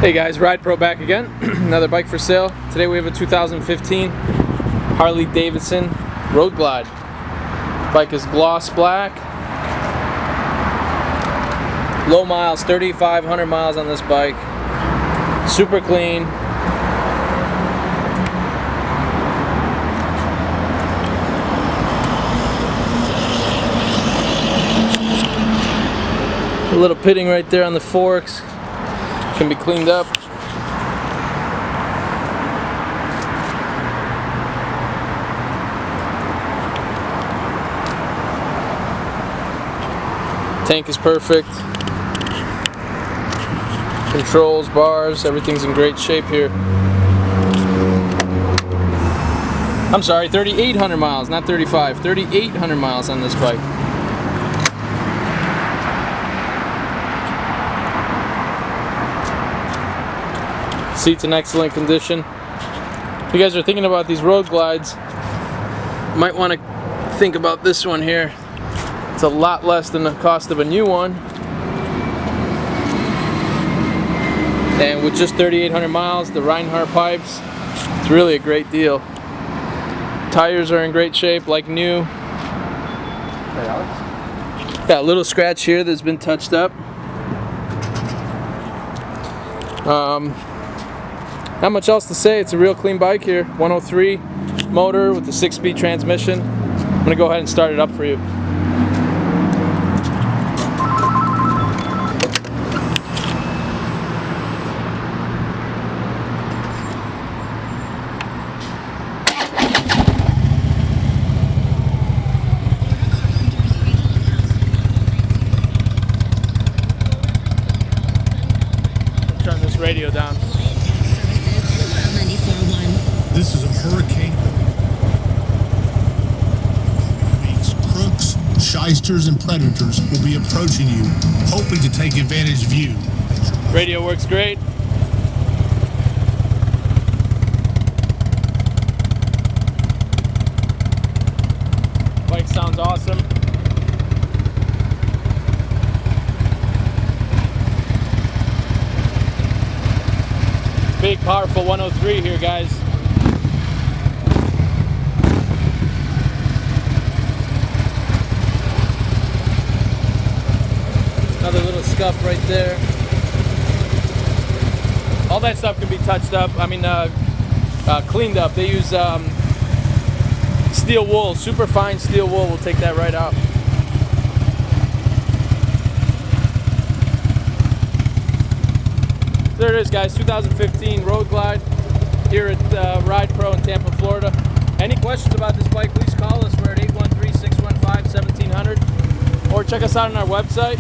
Hey guys, Ride Pro back again. Another bike for sale. Today we have a 2015 Harley-Davidson Road Glide. Bike is gloss black. Low miles, 3,500 miles on this bike. Super clean. A little pitting right there on the forks. Can be cleaned up. Tank is perfect. Controls, bars, everything's in great shape here. I'm sorry, 3,800 miles, not 35. 3,800 miles on this bike. Seats in excellent condition. If you guys are thinking about these road glides, you might want to think about this one here. It's a lot less than the cost of a new one. And with just 3,800 miles, the Reinhardt pipes, it's really a great deal. Tires are in great shape, like new. Got a little scratch here that's been touched up. Not much else to say. It's a real clean bike here. 103 motor with a 6-speed transmission. I'm gonna go ahead and start it up for you. Turn this radio down. This is a hurricane. Crooks, shysters, and predators will be approaching you, hoping to take advantage of you. Radio works great. Bike sounds awesome. Big, powerful 103 here, guys. Another little scuff right there. All that stuff can be touched up. I mean, cleaned up. They use steel wool, super fine steel wool. We'll take that right out. There it is, guys. 2015 Road Glide here at Ride Pro in Tampa, Florida. Any questions about this bike, please call us. We're at 813-615-1700, or check us out on our website,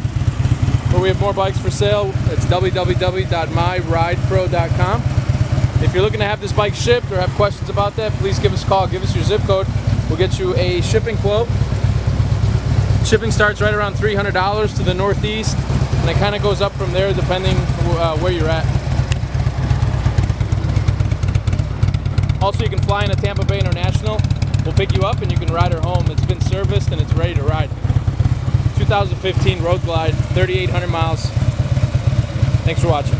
where we have more bikes for sale. It's www.myridepro.com. If you're looking to have this bike shipped or have questions about that, please give us a call. Give us your zip code. We'll get you a shipping quote. Shipping starts right around $300 to the Northeast, and it kind of goes up from there depending where you're at. Also, you can fly in a Tampa Bay International. We'll pick you up and you can ride her home. It's been serviced and it's ready to ride. 2015 Road Glide, 3,800 miles. Thanks for watching.